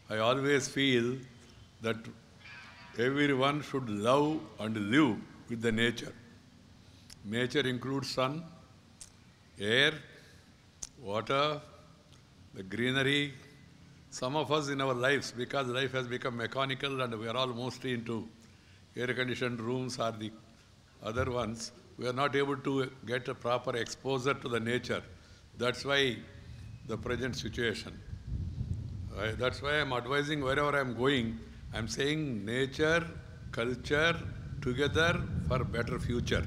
I always feel that everyone should love and live with the nature. Nature includes sun, air, water, the greenery. Some of us in our lives, because life has become mechanical and we are all mostly into air-conditioned rooms or the other ones, we are not able to get a proper exposure to the nature. That's why the present situation. That's why I'm advising wherever I'm going, I'm saying nature, culture, together for better future.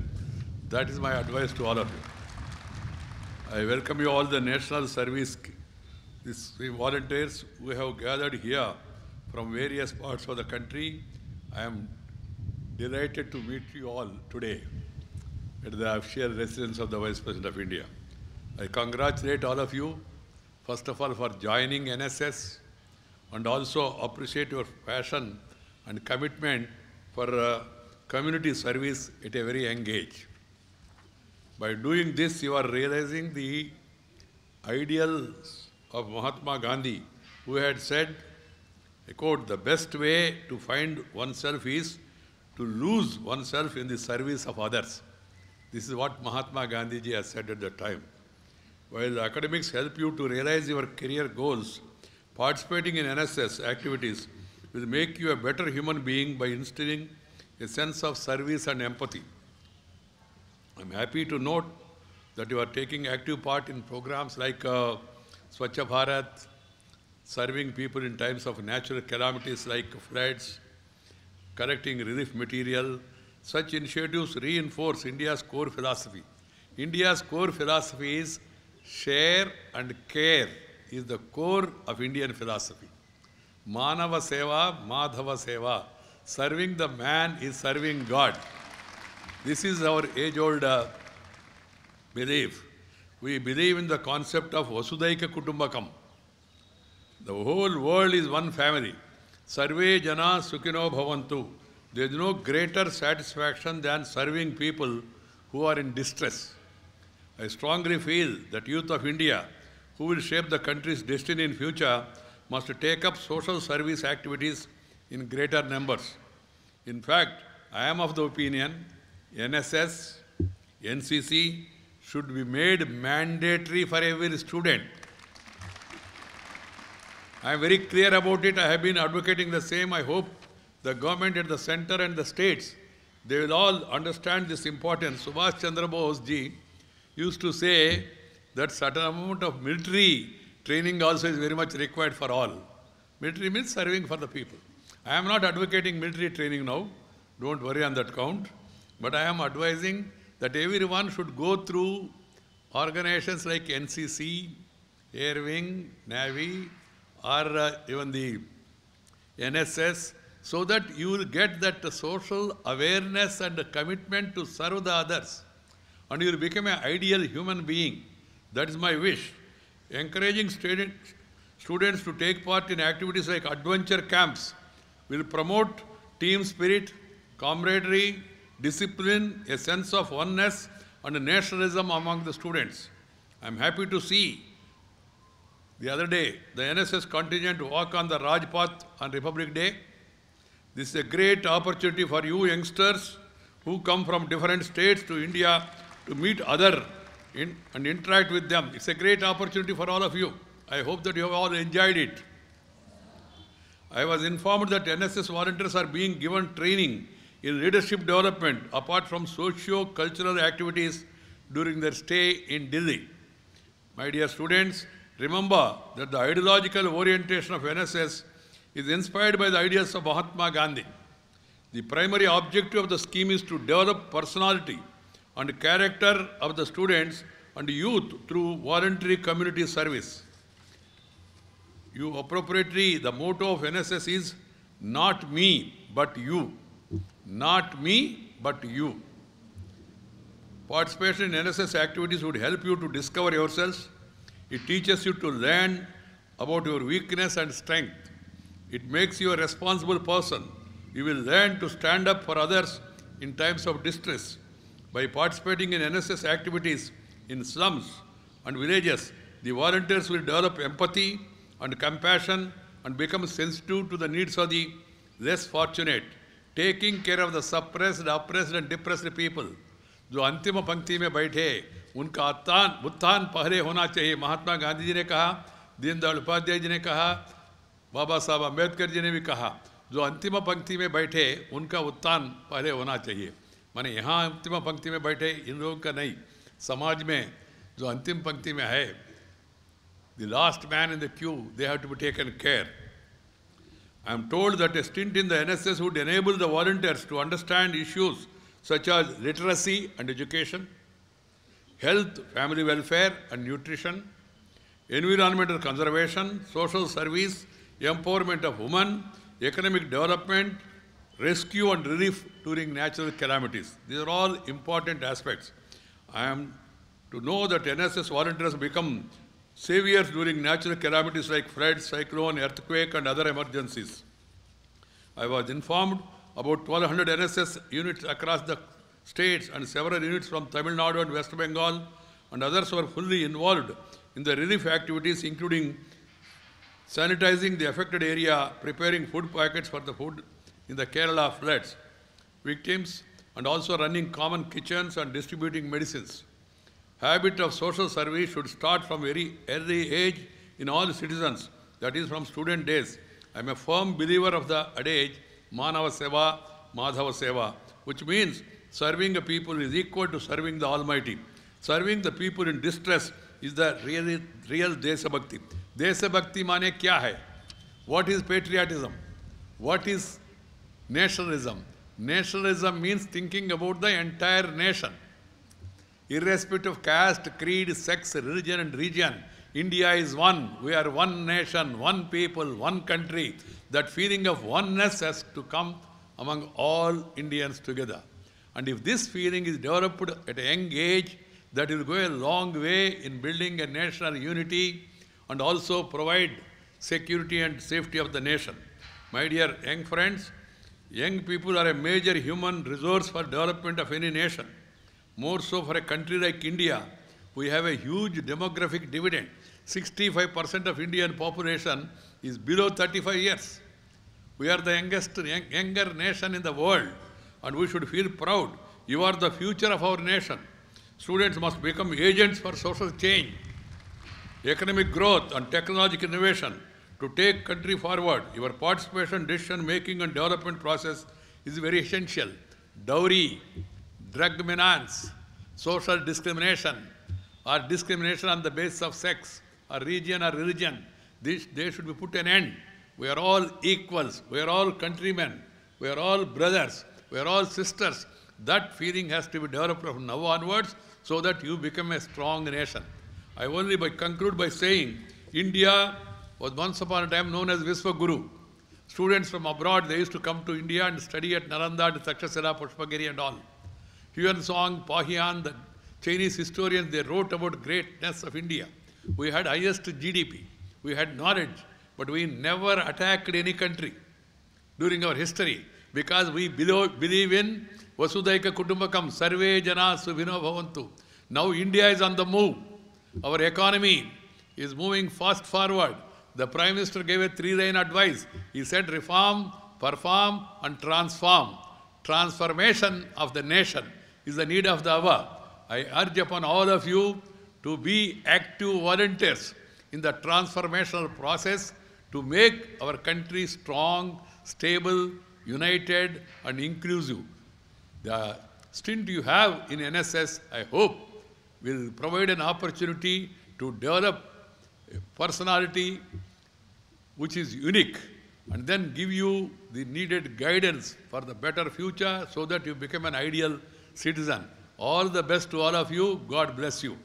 That is my advice to all of you. I welcome you all, the National Service volunteers who have gathered here from various parts of the country. I am delighted to meet you all today at the official residence of the Vice President of India. I congratulate all of you, first of all, for joining NSS, and also appreciate your passion and commitment for community service at a very young age. By doing this, you are realizing the ideals of Mahatma Gandhi, who had said, I quote, the best way to find oneself is to lose oneself in the service of others. This is what Mahatma Gandhi ji has said at the time. While the academics help you to realize your career goals, participating in NSS activities will make you a better human being by instilling a sense of service and empathy. I'm happy to note that you are taking active part in programs like Swachh Bharat, serving people in times of natural calamities like floods, collecting relief material. Such initiatives reinforce India's core philosophy. India's core philosophy is share and care is the core of Indian philosophy. Manava Seva, Madhava Seva. Serving the man is serving God. This is our age-old belief. We believe in the concept of Vasudaika Kutumbakam. The whole world is one family. Sarve Jana Sukhino Bhavantu. There is no greater satisfaction than serving people who are in distress. I strongly feel that youth of India, who will shape the country's destiny in future, must take up social service activities in greater numbers. In fact, I am of the opinion NSS, NCC should be made mandatory for every student. I am very clear about it. I have been advocating the same. I hope the government at the center and the states, they will all understand this importance. Subhash Chandra Bose ji used to say that certain amount of military training also is very much required for all. Military means serving for the people. I am not advocating military training now. Don't worry on that count. But I am advising that everyone should go through organizations like NCC, Air Wing, Navy, or even the NSS, so that you will get that social awareness and commitment to serve the others. And you will become an ideal human being. That is my wish. Encouraging students to take part in activities like adventure camps will promote team spirit, camaraderie, discipline, a sense of oneness and nationalism among the students. I am happy to see the other day the NSS contingent walk on the Rajpath on Republic Day. This is a great opportunity for you youngsters who come from different states to India to meet others and interact with them. It's a great opportunity for all of you. I hope that you have all enjoyed it. I was informed that NSS volunteers are being given training in leadership development apart from socio-cultural activities during their stay in Delhi. My dear students, remember that the ideological orientation of NSS is inspired by the ideas of Mahatma Gandhi. The primary objective of the scheme is to develop personality and character of the students and youth through voluntary community service. You appropriately, the motto of NSS is not me, but you. Not me, but you. Participation in NSS activities would help you to discover yourselves. It teaches you to learn about your weakness and strength. It makes you a responsible person. You will learn to stand up for others in times of distress. By participating in NSS activities in slums and villages, the volunteers will develop empathy and compassion and become sensitive to the needs of the less fortunate, taking care of the suppressed, oppressed and depressed people. जो अंतिम पंक्ति में बैठे उनका उत्थान पहले होना चाहिए. महात्मा गांधी जी ने कहा, दीनदयाल उपाध्याय जी ने कहा, बाबा साहब अम्बेडकर जी ने भी कहा, जो अंतिम पंक्ति में बैठे उनका उत्थान पहले होना चाहिए. माने यहाँ अंतिम पंक्ति में बैठे इन लोगों का नहीं, समाज में जो अंतिम पंक्ति में है, the last man in the queue, they have to be taken care. I am told that a stint in the NSS would enable the volunteers to understand issues such as literacy and education, health, family welfare and nutrition, environmental conservation, social service, empowerment of women, economic development, rescue and relief during natural calamities. These are all important aspects. I am to know that NSS volunteers become saviors during natural calamities like flood, cyclone, earthquake and other emergencies. I was informed about 1,200 NSS units across the states and several units from Tamil Nadu and West Bengal and others were fully involved in the relief activities including sanitizing the affected area, preparing food packets for the food in the Kerala floods victims and also running common kitchens and distributing medicines. Habit of social service should start from very early age in all citizens, that is from student days. I am a firm believer of the adage, Manava Seva, Madhava Seva, which means serving the people is equal to serving the Almighty. Serving the people in distress is the real Deshabhakti. Deshabhakti mane kya hai? What is patriotism? What is nationalism? Nationalism means thinking about the entire nation. Irrespective of caste, creed, sex, religion and region, India is one. We are one nation, one people, one country. That feeling of oneness has to come among all Indians together. And if this feeling is developed at a young age, that will go a long way in building a national unity and also provide security and safety of the nation. My dear young friends, young people are a major human resource for development of any nation. More so for a country like India, we have a huge demographic dividend. 65% of Indian population is below 35 years. We are the younger nation in the world and we should feel proud. You are the future of our nation. Students must become agents for social change, economic growth and technological innovation to take country forward. Your participation, decision making and development process is very essential. Dowry, drug menace, social discrimination or discrimination on the basis of sex or region or religion, they should be put an end. We are all equals, we are all countrymen, we are all brothers, we are all sisters. That feeling has to be developed from now onwards so that you become a strong nation. I only conclude by saying India was once upon a time known as Viswaguru. Students from abroad, they used to come to India and study at Nalanda, Takshashila, Pushpagiri and all. Huan Song, Pahian, the Chinese historians, they wrote about greatness of India. We had highest GDP, we had knowledge, but we never attacked any country during our history because we believe in Vasudhaika Kutumbakam, Sarve Jana Sukhino Bhavantu. Now India is on the move. Our economy is moving fast forward. The Prime Minister gave a 3-line advice. He said reform, perform and transform. Transformation of the nation is the need of the hour. I urge upon all of you to be active volunteers in the transformational process to make our country strong, stable, united and inclusive. The stint you have in NSS, I hope, will provide an opportunity to develop a personality which is unique and then give you the needed guidance for the better future so that you become an ideal citizen. All the best to all of you. God bless you.